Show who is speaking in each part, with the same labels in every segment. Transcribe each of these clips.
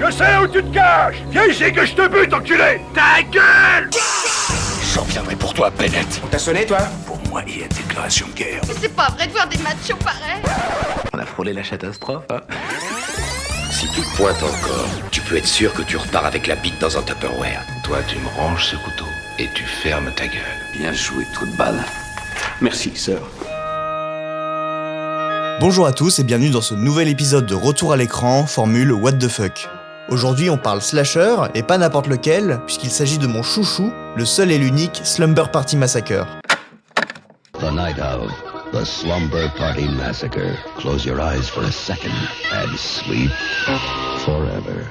Speaker 1: Je sais où tu te caches! Viens ici que je te bute, enculé! Ta gueule!
Speaker 2: J'en viendrai pour toi, Bennett.
Speaker 3: T'as sonné, toi?
Speaker 1: Pour moi, il y a déclaration de guerre.
Speaker 4: Mais c'est pas vrai de voir des machos pareils.
Speaker 2: On a frôlé la catastrophe, hein? Si tu pointes encore, tu peux être sûr que tu repars avec la bite dans un Tupperware.
Speaker 1: Toi, tu me ranges ce couteau et tu fermes ta gueule.
Speaker 3: Bien joué, trou de balle. Merci, sœur.
Speaker 5: Bonjour à tous et bienvenue dans ce nouvel épisode de Retour à l'écran, formule What the fuck. Aujourd'hui on parle slasher, et pas n'importe lequel, puisqu'il s'agit de mon chouchou, le seul et l'unique Slumber Party Massacre.
Speaker 6: The night of the Slumber Party Massacre. Close your eyes for a second and sleep forever.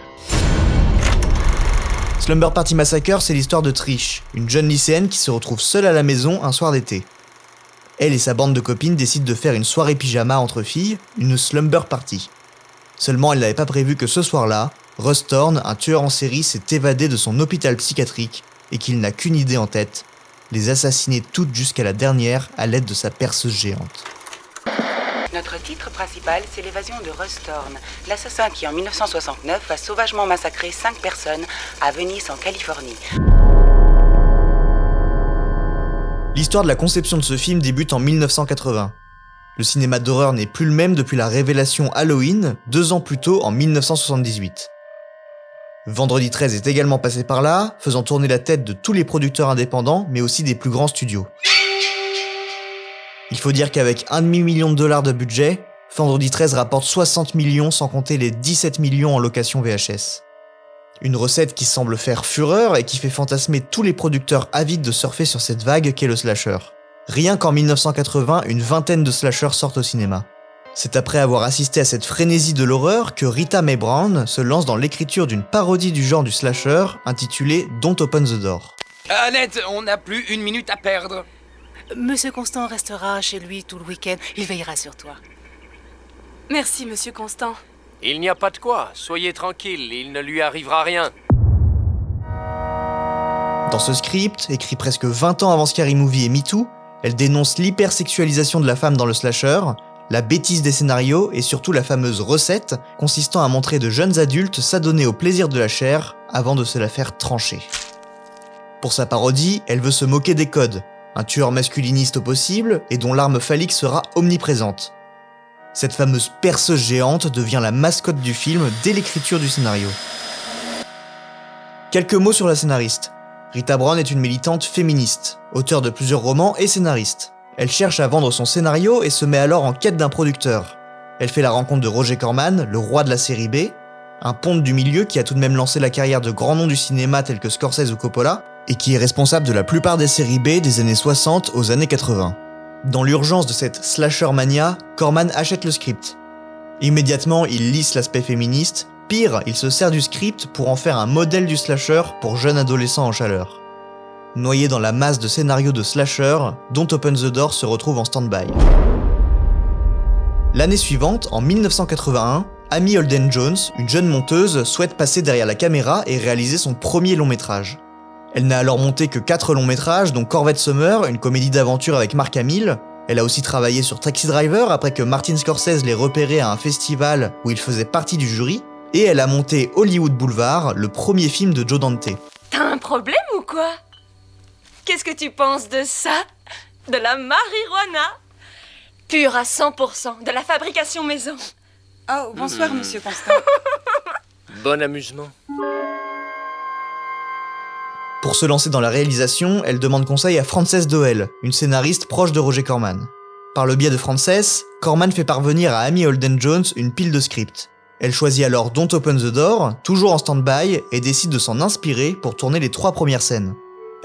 Speaker 5: Slumber Party Massacre, c'est l'histoire de Trish, une jeune lycéenne qui se retrouve seule à la maison un soir d'été. Elle et sa bande de copines décident de faire une soirée pyjama entre filles, une slumber party. Seulement elle n'avait pas prévu que ce soir-là, Russ Thorn, un tueur en série, s'est évadé de son hôpital psychiatrique et qu'il n'a qu'une idée en tête, les assassiner toutes jusqu'à la dernière à l'aide de sa perceuse géante.
Speaker 7: Notre titre principal, c'est l'évasion de Russ Thorn, l'assassin qui en 1969 a sauvagement massacré 5 personnes à Venice en Californie.
Speaker 5: L'histoire de la conception de ce film débute en 1980. Le cinéma d'horreur n'est plus le même depuis la révélation Halloween, 2 ans plus tôt en 1978. Vendredi 13 est également passé par là, faisant tourner la tête de tous les producteurs indépendants, mais aussi des plus grands studios. Il faut dire qu'avec $1,5 million de budget, Vendredi 13 rapporte 60 millions sans compter les 17 millions en location VHS. Une recette qui semble faire fureur et qui fait fantasmer tous les producteurs avides de surfer sur cette vague qu'est le slasher. Rien qu'en 1980, une vingtaine de slashers sortent au cinéma. C'est après avoir assisté à cette frénésie de l'horreur que Rita Mae Brown se lance dans l'écriture d'une parodie du genre du slasher intitulée Don't Open the Door.
Speaker 8: Annette, on n'a plus 1 minute à perdre.
Speaker 7: Monsieur Constant restera chez lui tout le week-end, il veillera sur toi.
Speaker 4: Merci, monsieur Constant.
Speaker 8: Il n'y a pas de quoi, soyez tranquille, il ne lui arrivera rien.
Speaker 5: Dans ce script, écrit presque 20 ans avant Scary Movie et MeToo, elle dénonce l'hypersexualisation de la femme dans le slasher, la bêtise des scénarios et surtout la fameuse recette consistant à montrer de jeunes adultes s'adonner au plaisir de la chair avant de se la faire trancher. Pour sa parodie, elle veut se moquer des codes, un tueur masculiniste au possible et dont l'arme phallique sera omniprésente. Cette fameuse perceuse géante devient la mascotte du film dès l'écriture du scénario. Quelques mots sur la scénariste. Rita Brown est une militante féministe, auteure de plusieurs romans et scénariste. Elle cherche à vendre son scénario et se met alors en quête d'un producteur. Elle fait la rencontre de Roger Corman, le roi de la série B, un ponte du milieu qui a tout de même lancé la carrière de grands noms du cinéma tels que Scorsese ou Coppola, et qui est responsable de la plupart des séries B des années 60 aux années 80. Dans l'urgence de cette slasher mania, Corman achète le script. Immédiatement, il lisse l'aspect féministe, pire, il se sert du script pour en faire un modèle du slasher pour jeunes adolescents en chaleur. Noyé dans la masse de scénarios de slasher, Don't Open the Door se retrouve en stand-by. L'année suivante, en 1981, Amy Holden Jones, une jeune monteuse, souhaite passer derrière la caméra et réaliser son premier long métrage. Elle n'a alors monté que 4 longs métrages, dont Corvette Summer, une comédie d'aventure avec Mark Hamill. Elle a aussi travaillé sur Taxi Driver après que Martin Scorsese l'ait repéré à un festival où il faisait partie du jury. Et elle a monté Hollywood Boulevard, le premier film de Joe Dante.
Speaker 4: T'as un problème ou quoi? Qu'est-ce que tu penses de ça? De la marijuana? Pure à 100%, de la fabrication maison.
Speaker 7: Oh, bonsoir, monsieur Constant.
Speaker 8: Bon amusement.
Speaker 5: Pour se lancer dans la réalisation, elle demande conseil à Frances Doyle, une scénariste proche de Roger Corman. Par le biais de Frances, Corman fait parvenir à Amy Holden Jones une pile de scripts. Elle choisit alors Don't Open the Door, toujours en stand-by, et décide de s'en inspirer pour tourner les 3 premières scènes.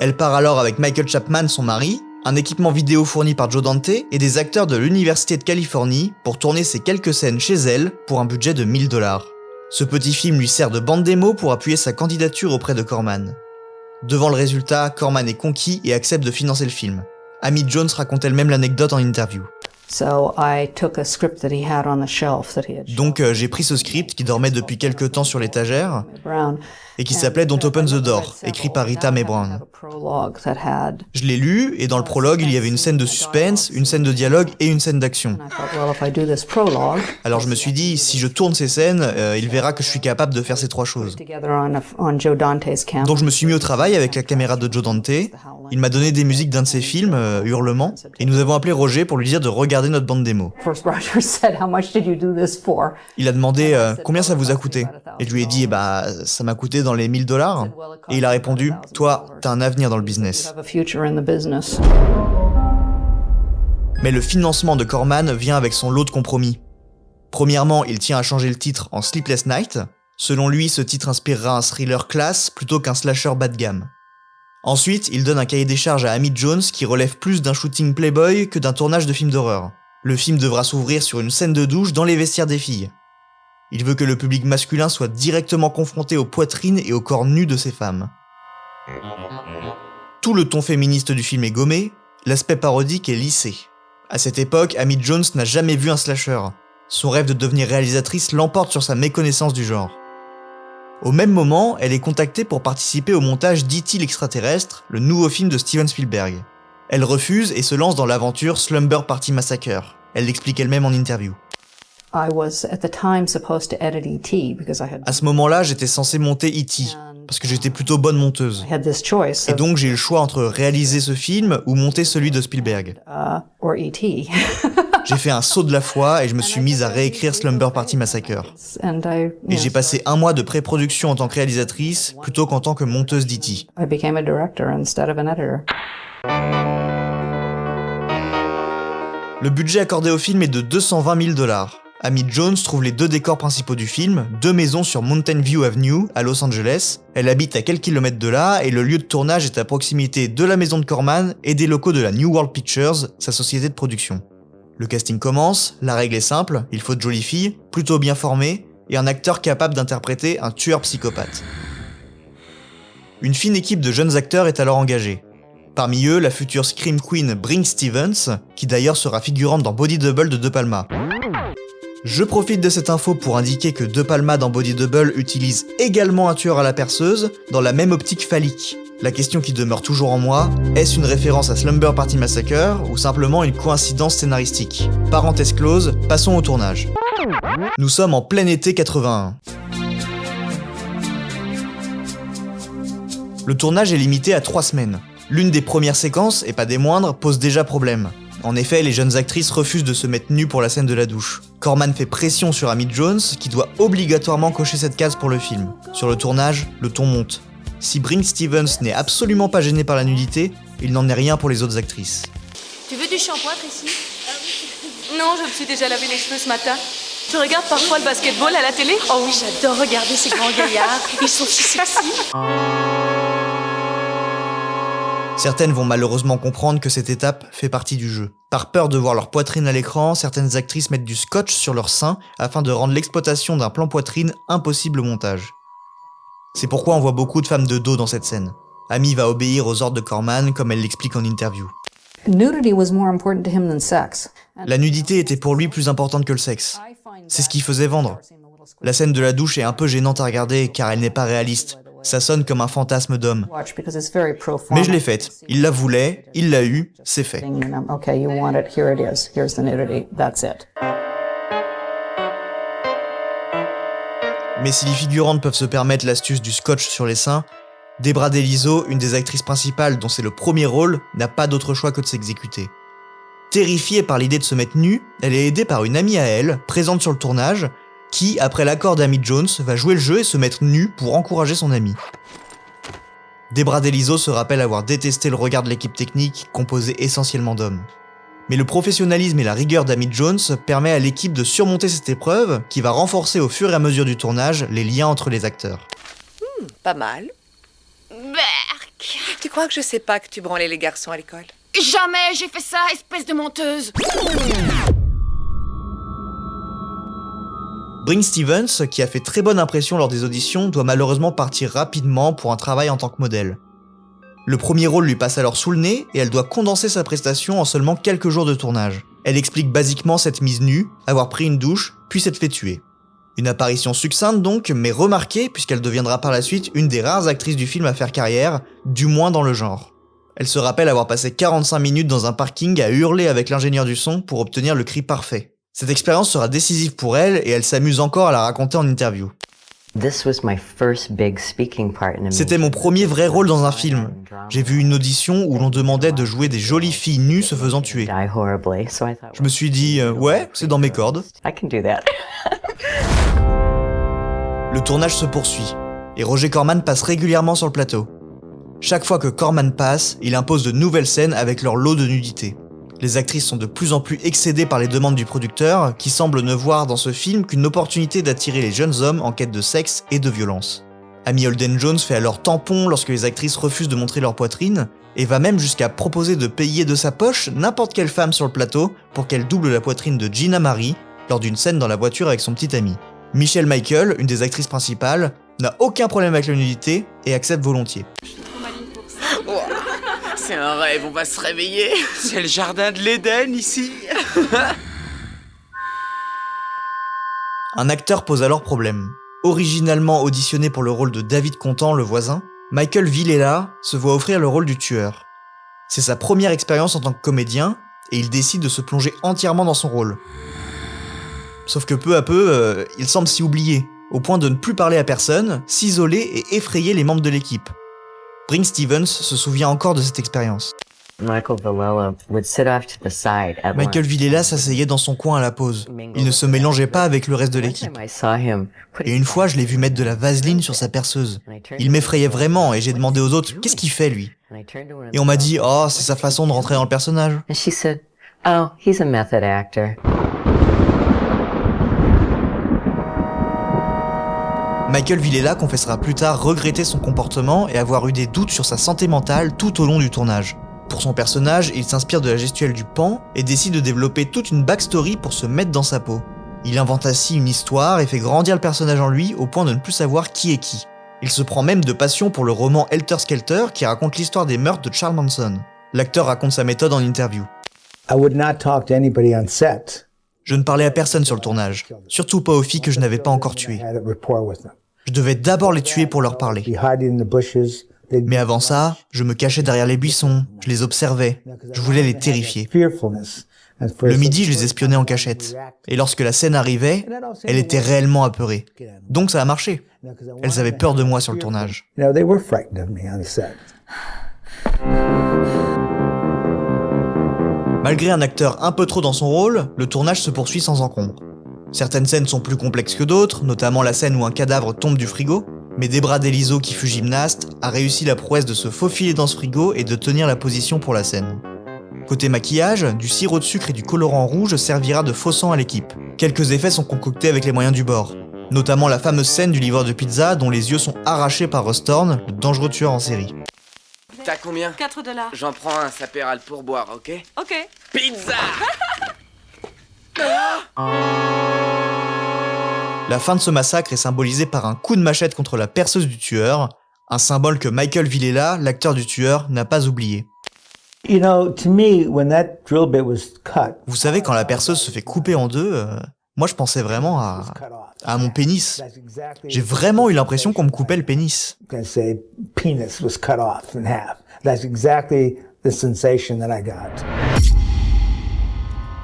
Speaker 5: Elle part alors avec Michael Chapman, son mari, un équipement vidéo fourni par Joe Dante et des acteurs de l'Université de Californie pour tourner ces quelques scènes chez elle pour un budget de $1000. Ce petit film lui sert de bande démo pour appuyer sa candidature auprès de Corman. Devant le résultat, Corman est conquis et accepte de financer le film. Amy Jones raconte elle-même l'anecdote en interview. Donc j'ai pris ce script qui dormait depuis quelque temps sur l'étagère et qui s'appelait Don't Open the Door, écrit par Rita Mae Brown. Je l'ai lu et dans le prologue il y avait une scène de suspense, une scène de dialogue et une scène d'action. Alors je me suis dit, si je tourne ces scènes, il verra que je suis capable de faire ces trois choses. Donc je me suis mis au travail avec la caméra de Joe Dante. Il m'a donné des musiques d'un de ses films, Hurlement, et nous avons appelé Roger pour lui dire de regarder notre bande démo. Il a demandé combien ça vous a coûté. Et je lui ai dit ça m'a coûté dans les $1000. Et il a répondu, toi, t'as un avenir dans le business. Mais le financement de Corman vient avec son lot de compromis. Premièrement, il tient à changer le titre en Sleepless Night. Selon lui, ce titre inspirera un thriller classe plutôt qu'un slasher bas de gamme. Ensuite, il donne un cahier des charges à Amy Jones qui relève plus d'un shooting Playboy que d'un tournage de film d'horreur. Le film devra s'ouvrir sur une scène de douche dans les vestiaires des filles. Il veut que le public masculin soit directement confronté aux poitrines et aux corps nus de ces femmes. Tout le ton féministe du film est gommé, l'aspect parodique est lissé. À cette époque, Amy Jones n'a jamais vu un slasher. Son rêve de devenir réalisatrice l'emporte sur sa méconnaissance du genre. Au même moment, elle est contactée pour participer au montage d'E.T. l'extraterrestre, le nouveau film de Steven Spielberg. Elle refuse et se lance dans l'aventure Slumber Party Massacre. Elle l'explique elle-même en interview. À ce moment-là, j'étais censée monter E.T., parce que j'étais plutôt bonne monteuse. Et donc j'ai eu le choix entre réaliser ce film ou monter celui de Spielberg. J'ai fait un saut de la foi et je me suis mise à réécrire Slumber Party Massacre. Et j'ai passé 1 mois de pré-production en tant que réalisatrice plutôt qu'en tant que monteuse d'E.T. Le budget accordé au film est de $220,000. Amy Jones trouve les 2 décors principaux du film, 2 maisons sur Mountain View Avenue, à Los Angeles. Elle habite à quelques kilomètres de là et le lieu de tournage est à proximité de la maison de Corman et des locaux de la New World Pictures, sa société de production. Le casting commence, la règle est simple, il faut de jolies filles, plutôt bien formées, et un acteur capable d'interpréter un tueur psychopathe. Une fine équipe de jeunes acteurs est alors engagée. Parmi eux, la future Scream Queen Brinke Stevens, qui d'ailleurs sera figurante dans Body Double de De Palma. Je profite de cette info pour indiquer que De Palma dans Body Double utilise également un tueur à la perceuse, dans la même optique phallique. La question qui demeure toujours en moi, est-ce une référence à Slumber Party Massacre ou simplement une coïncidence scénaristique? Parenthèse close, passons au tournage. Nous sommes en plein été 81. Le tournage est limité à 3 semaines. L'une des premières séquences, et pas des moindres, pose déjà problème. En effet, les jeunes actrices refusent de se mettre nues pour la scène de la douche. Corman fait pression sur Amy Jones, qui doit obligatoirement cocher cette case pour le film. Sur le tournage, le ton monte. Si Brinke Stevens n'est absolument pas gênée par la nudité, il n'en est rien pour les autres actrices.
Speaker 4: Tu veux du shampoing, Tracy? Non, je me suis déjà lavé les cheveux ce matin. Tu regardes parfois le basketball à la télé? Oh oui, j'adore regarder ces grands gaillards. Ils sont si sexy.
Speaker 5: Certaines vont malheureusement comprendre que cette étape fait partie du jeu. Par peur de voir leur poitrine à l'écran, certaines actrices mettent du scotch sur leur sein afin de rendre l'exploitation d'un plan poitrine impossible au montage. C'est pourquoi on voit beaucoup de femmes de dos dans cette scène. Amy va obéir aux ordres de Corman comme elle l'explique en interview. La nudité était pour lui plus importante que le sexe. C'est ce qui faisait vendre. La scène de la douche est un peu gênante à regarder car elle n'est pas réaliste. Ça sonne comme un fantasme d'homme. Mais je l'ai faite. Il la voulait, il l'a eu, c'est fait. Mais si les figurantes peuvent se permettre l'astuce du scotch sur les seins, Debra DeLisio, une des actrices principales dont c'est le premier rôle, n'a pas d'autre choix que de s'exécuter. Terrifiée par l'idée de se mettre nue, elle est aidée par une amie à elle, présente sur le tournage, qui, après l'accord d'Amy Jones, va jouer le jeu et se mettre nue pour encourager son amie. Debra DeLisio se rappelle avoir détesté le regard de l'équipe technique, composée essentiellement d'hommes. Mais le professionnalisme et la rigueur d'Amy Jones permet à l'équipe de surmonter cette épreuve, qui va renforcer au fur et à mesure du tournage les liens entre les acteurs.
Speaker 9: Pas mal.
Speaker 4: Berk!
Speaker 9: Tu crois que je sais pas que tu branlais les garçons à l'école?
Speaker 4: Jamais j'ai fait ça, espèce de menteuse!
Speaker 5: Brinke Stevens, qui a fait très bonne impression lors des auditions, doit malheureusement partir rapidement pour un travail en tant que modèle. Le premier rôle lui passe alors sous le nez et elle doit condenser sa prestation en seulement quelques jours de tournage. Elle explique basiquement s'être mise nue, avoir pris une douche, puis s'être fait tuer. Une apparition succincte donc, mais remarquée puisqu'elle deviendra par la suite une des rares actrices du film à faire carrière, du moins dans le genre. Elle se rappelle avoir passé 45 minutes dans un parking à hurler avec l'ingénieur du son pour obtenir le cri parfait. Cette expérience sera décisive pour elle et elle s'amuse encore à la raconter en interview. C'était mon premier vrai rôle dans un film. J'ai vu une audition où l'on demandait de jouer des jolies filles nues se faisant tuer. Je me suis dit, ouais, c'est dans mes cordes. Le tournage se poursuit, et Roger Corman passe régulièrement sur le plateau. Chaque fois que Corman passe, il impose de nouvelles scènes avec leur lot de nudité. Les actrices sont de plus en plus excédées par les demandes du producteur, qui semble ne voir dans ce film qu'une opportunité d'attirer les jeunes hommes en quête de sexe et de violence. Amy Holden-Jones fait alors tampon lorsque les actrices refusent de montrer leur poitrine, et va même jusqu'à proposer de payer de sa poche n'importe quelle femme sur le plateau pour qu'elle double la poitrine de Gina Marie lors d'une scène dans la voiture avec son petit ami. Michelle Michael, une des actrices principales, n'a aucun problème avec la nudité et accepte volontiers.
Speaker 10: Oh, c'est un rêve, on va se réveiller. C'est le jardin de l'Éden ici.
Speaker 5: Un acteur pose alors problème. Originalement auditionné pour le rôle de David Contant, le voisin, Michael Villela se voit offrir le rôle du tueur. C'est sa première expérience en tant que comédien et il décide de se plonger entièrement dans son rôle. Sauf que peu à peu, il semble s'y oublier, au point de ne plus parler à personne, s'isoler et effrayer les membres de l'équipe. Bring Stevens se souvient encore de cette expérience. Michael Villela s'asseyait dans son coin à la pause. Il ne se mélangeait pas avec le reste de l'équipe. Et une fois, je l'ai vu mettre de la vaseline sur sa perceuse. Il m'effrayait vraiment et j'ai demandé aux autres « Qu'est-ce qu'il fait, lui ?» Et on m'a dit « Oh, c'est sa façon de rentrer dans le personnage. » Michael Villela confessera plus tard regretter son comportement et avoir eu des doutes sur sa santé mentale tout au long du tournage. Pour son personnage, il s'inspire de la gestuelle du pan et décide de développer toute une backstory pour se mettre dans sa peau. Il invente ainsi une histoire et fait grandir le personnage en lui au point de ne plus savoir qui est qui. Il se prend même de passion pour le roman Helter Skelter qui raconte l'histoire des meurtres de Charles Manson. L'acteur raconte sa méthode en interview. Je ne parlais à personne sur le tournage, surtout pas aux filles que je n'avais pas encore tuées. Je devais d'abord les tuer pour leur parler. Mais avant ça, je me cachais derrière les buissons, je les observais, je voulais les terrifier. Le midi, je les espionnais en cachette. Et lorsque la scène arrivait, elles étaient réellement apeurées. Donc ça a marché. Elles avaient peur de moi sur le tournage. Malgré un acteur un peu trop dans son rôle, le tournage se poursuit sans encombre. Certaines scènes sont plus complexes que d'autres, notamment la scène où un cadavre tombe du frigo, mais Debra Deliso, qui fut gymnaste, a réussi la prouesse de se faufiler dans ce frigo et de tenir la position pour la scène. Côté maquillage, du sirop de sucre et du colorant rouge servira de faux sang à l'équipe. Quelques effets sont concoctés avec les moyens du bord, notamment la fameuse scène du livreur de pizza dont les yeux sont arrachés par Russ Thorn, le dangereux tueur en série.
Speaker 10: T'as combien?
Speaker 4: 4 $.
Speaker 10: J'en prends un, ça paiera le pourboire, ok?
Speaker 4: Ok.
Speaker 10: Pizza.
Speaker 5: La fin de ce massacre est symbolisée par un coup de machette contre la perceuse du tueur, un symbole que Michael Villela, l'acteur du tueur, n'a pas oublié. Vous savez, quand la perceuse se fait couper en deux, moi je pensais vraiment à mon pénis. J'ai vraiment eu l'impression qu'on me coupait le pénis.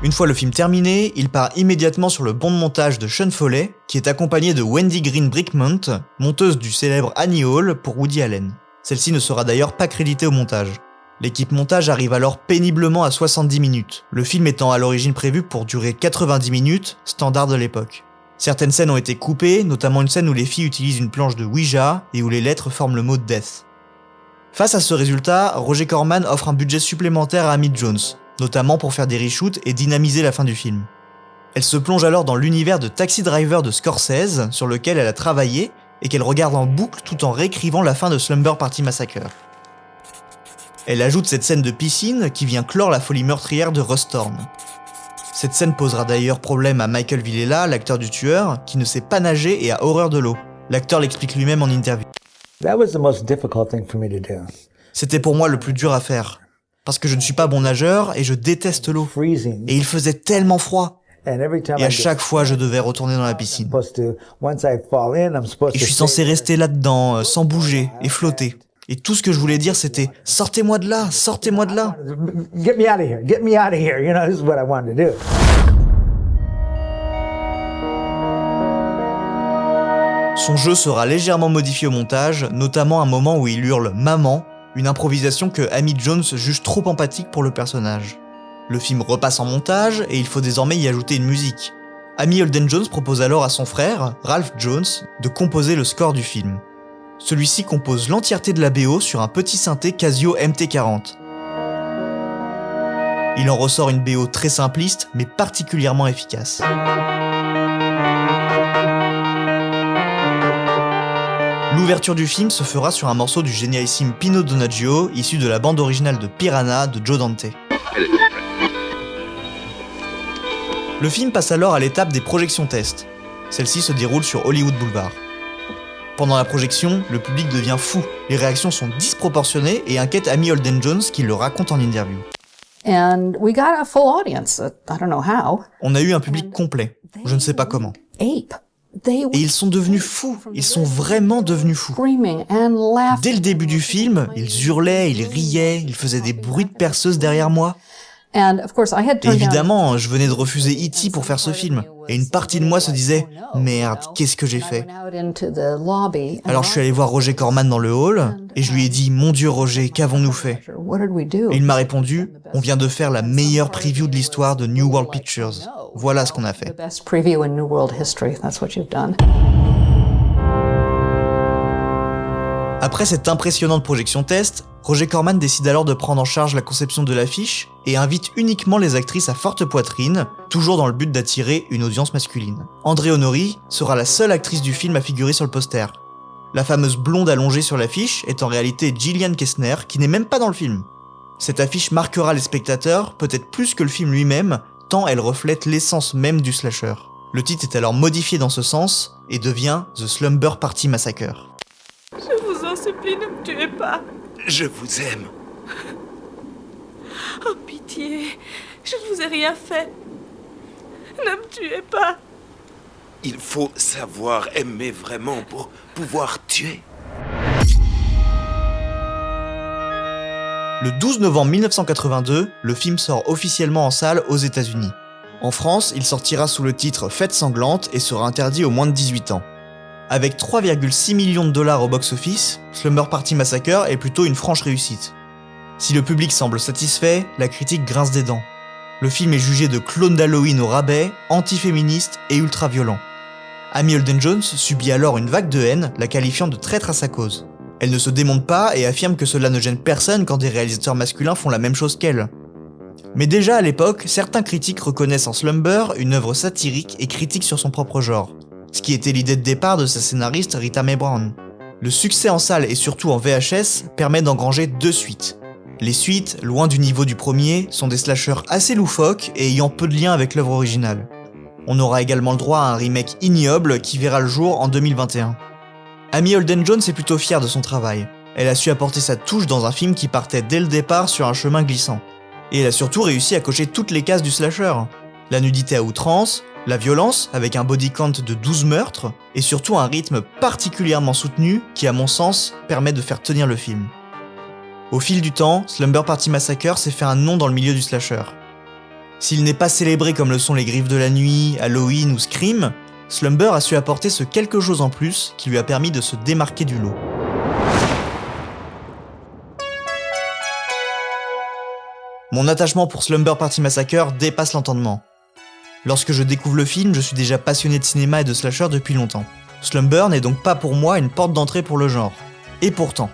Speaker 5: Une fois le film terminé, il part immédiatement sur le banc de montage de Sean Foley, qui est accompagné de Wendy Green Brickmont, monteuse du célèbre Annie Hall pour Woody Allen. Celle-ci ne sera d'ailleurs pas créditée au montage. L'équipe montage arrive alors péniblement à 70 minutes, le film étant à l'origine prévu pour durer 90 minutes, standard de l'époque. Certaines scènes ont été coupées, notamment une scène où les filles utilisent une planche de Ouija et où les lettres forment le mot Death. Face à ce résultat, Roger Corman offre un budget supplémentaire à Amy Jones, notamment pour faire des reshoots et dynamiser la fin du film. Elle se plonge alors dans l'univers de Taxi Driver de Scorsese, sur lequel elle a travaillé et qu'elle regarde en boucle tout en réécrivant la fin de Slumber Party Massacre. Elle ajoute cette scène de piscine qui vient clore la folie meurtrière de Russ Thorn. Cette scène posera d'ailleurs problème à Michael Villela, l'acteur du tueur, qui ne sait pas nager et a horreur de l'eau. L'acteur l'explique lui-même en interview. C'était pour moi le plus dur à faire. parce que je ne suis pas bon nageur et je déteste l'eau. Et il faisait tellement froid. Et à chaque fois, je devais retourner dans la piscine. Et je suis censé rester là-dedans, sans bouger et flotter. Et tout ce que je voulais dire, c'était « Sortez-moi de là, sortez-moi de là !»
Speaker 11: Get me out of here, get me out of here, you know, this is what I wanted to do.
Speaker 5: Son jeu sera légèrement modifié au montage, notamment un moment où il hurle « Maman », une improvisation que Amy Jones juge trop empathique pour le personnage. Le film repasse en montage et il faut désormais y ajouter une musique. Amy Holden-Jones propose alors à son frère, Ralph Jones, de composer le score du film. Celui-ci compose l'entièreté de la BO sur un petit synthé Casio MT40. Il en ressort une BO très simpliste, mais particulièrement efficace. L'ouverture du film se fera sur un morceau du génialissime Pino Donaggio, issu de la bande originale de Piranha de Joe Dante. Le film passe alors à l'étape des projections tests. Celle-ci se déroule sur Hollywood Boulevard. Pendant la projection, le public devient fou, les réactions sont disproportionnées et inquiètent Amy Holden-Jones qui le raconte en interview.
Speaker 12: And we got a full audience. I don't know how.
Speaker 5: On a eu un public complet, je ne sais pas comment. Et ils sont devenus fous, ils sont vraiment devenus fous. Dès le début du film, ils hurlaient, ils riaient, ils faisaient des bruits de perceuse derrière moi. Et évidemment, je venais de refuser E.T. pour faire ce film. Et une partie de moi se disait « Merde, qu'est-ce que j'ai fait ?» Alors je suis allé voir Roger Corman dans le hall, et je lui ai dit « Mon Dieu Roger, qu'avons-nous fait ?» Et il m'a répondu « On vient de faire la meilleure preview de l'histoire de New World Pictures. Voilà ce qu'on a fait. » Après cette impressionnante projection test, Roger Corman décide alors de prendre en charge la conception de l'affiche et invite uniquement les actrices à forte poitrine, toujours dans le but d'attirer une audience masculine. André Honori sera la seule actrice du film à figurer sur le poster. La fameuse blonde allongée sur l'affiche est en réalité Gillian Kestner, qui n'est même pas dans le film. Cette affiche marquera les spectateurs, peut-être plus que le film lui-même, tant elle reflète l'essence même du slasher. Le titre est alors modifié dans ce sens et devient The Slumber Party Massacre.
Speaker 4: Je vous en supplie, ne me tuez pas.
Speaker 1: Je vous aime.
Speaker 4: Oh, pitié, je ne vous ai rien fait. Ne me tuez pas.
Speaker 1: Il faut savoir aimer vraiment pour pouvoir tuer.
Speaker 5: Le 12 novembre 1982, le film sort officiellement en salle aux États-Unis. En France, il sortira sous le titre Fête sanglante et sera interdit aux moins de 18 ans. Avec 3,6 millions de dollars au box-office, Slumber Party Massacre est plutôt une franche réussite. Si le public semble satisfait, la critique grince des dents. Le film est jugé de clone d'Halloween au rabais, anti-féministe et ultra-violent. Amy Holden-Jones subit alors une vague de haine, la qualifiant de traître à sa cause. Elle ne se démonte pas et affirme que cela ne gêne personne quand des réalisateurs masculins font la même chose qu'elle. Mais déjà à l'époque, certains critiques reconnaissent en Slumber une œuvre satirique et critique sur son propre genre. Ce qui était l'idée de départ de sa scénariste Rita Mae Brown. Le succès en salle et surtout en VHS permet d'engranger 2 suites. Les suites, loin du niveau du premier, sont des slashers assez loufoques et ayant peu de lien avec l'œuvre originale. On aura également le droit à un remake ignoble qui verra le jour en 2021. Amy Holden-Jones est plutôt fière de son travail. Elle a su apporter sa touche dans un film qui partait dès le départ sur un chemin glissant. Et elle a surtout réussi à cocher toutes les cases du slasher. La nudité à outrance, la violence, avec un body count de 12 meurtres, et surtout un rythme particulièrement soutenu qui, à mon sens, permet de faire tenir le film. Au fil du temps, Slumber Party Massacre s'est fait un nom dans le milieu du slasher. S'il n'est pas célébré comme le sont les Griffes de la Nuit, Halloween ou Scream, Slumber a su apporter ce quelque chose en plus qui lui a permis de se démarquer du lot. Mon attachement pour Slumber Party Massacre dépasse l'entendement. Lorsque je découvre le film, je suis déjà passionné de cinéma et de slasher depuis longtemps. Slumber n'est donc pas pour moi une porte d'entrée pour le genre. Et pourtant,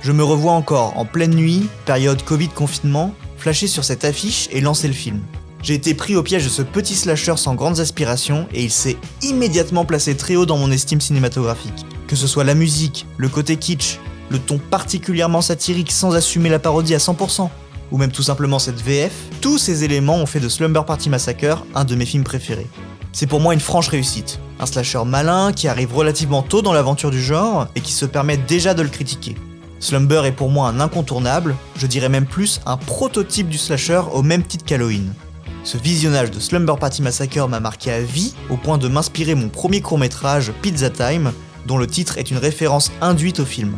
Speaker 5: je me revois encore en pleine nuit, période Covid-confinement, flasher sur cette affiche et lancer le film. J'ai été pris au piège de ce petit slasher sans grandes aspirations et il s'est immédiatement placé très haut dans mon estime cinématographique. Que ce soit la musique, le côté kitsch, le ton particulièrement satirique sans assumer la parodie à 100%, ou même tout simplement cette VF, tous ces éléments ont fait de Slumber Party Massacre un de mes films préférés. C'est pour moi une franche réussite, un slasher malin qui arrive relativement tôt dans l'aventure du genre et qui se permet déjà de le critiquer. Slumber est pour moi un incontournable, je dirais même plus un prototype du slasher au même titre qu'Halloween. Ce visionnage de Slumber Party Massacre m'a marqué à vie, au point de m'inspirer mon premier court-métrage, Pizza Time, dont le titre est une référence induite au film.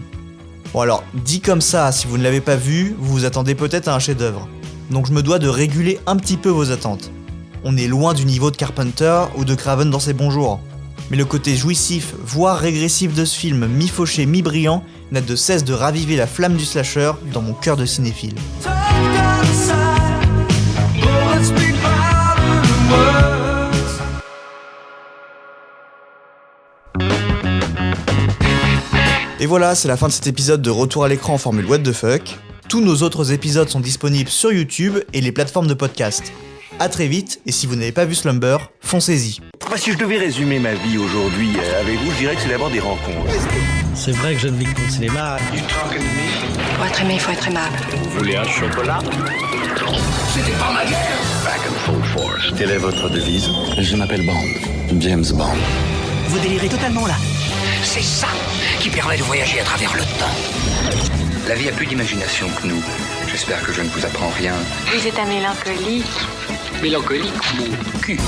Speaker 5: Bon alors, dit comme ça, si vous ne l'avez pas vu, vous vous attendez peut-être à un chef-d'œuvre. Donc je me dois de réguler un petit peu vos attentes. On est loin du niveau de Carpenter ou de Craven dans ses bons jours. Mais le côté jouissif, voire régressif de ce film, mi-fauché, mi-brillant, n'a de cesse de raviver la flamme du slasher dans mon cœur de cinéphile. Et voilà, c'est la fin de cet épisode de Retour à l'écran en formule What the Fuck. Tous nos autres épisodes sont disponibles sur YouTube et les plateformes de podcast. A très vite, et si vous n'avez pas vu Slumber, foncez-y.
Speaker 13: Si je devais résumer ma vie aujourd'hui avec vous, je dirais que c'est d'abord des rencontres.
Speaker 14: C'est vrai que je ne vis que pour le cinéma.
Speaker 7: Pour être aimé, il faut être aimable.
Speaker 13: Vous voulez un chocolat?
Speaker 6: C'était pas ma guerre. Back in full force.
Speaker 13: Quelle est votre devise?
Speaker 6: Je m'appelle Bond. James Bond.
Speaker 10: Vous délirez totalement là.
Speaker 2: C'est ça qui permet de voyager à travers le temps. La vie a plus d'imagination que nous. J'espère que je ne vous apprends rien.
Speaker 7: Vous êtes un mélancolique.
Speaker 2: Mélancolique, mon cul.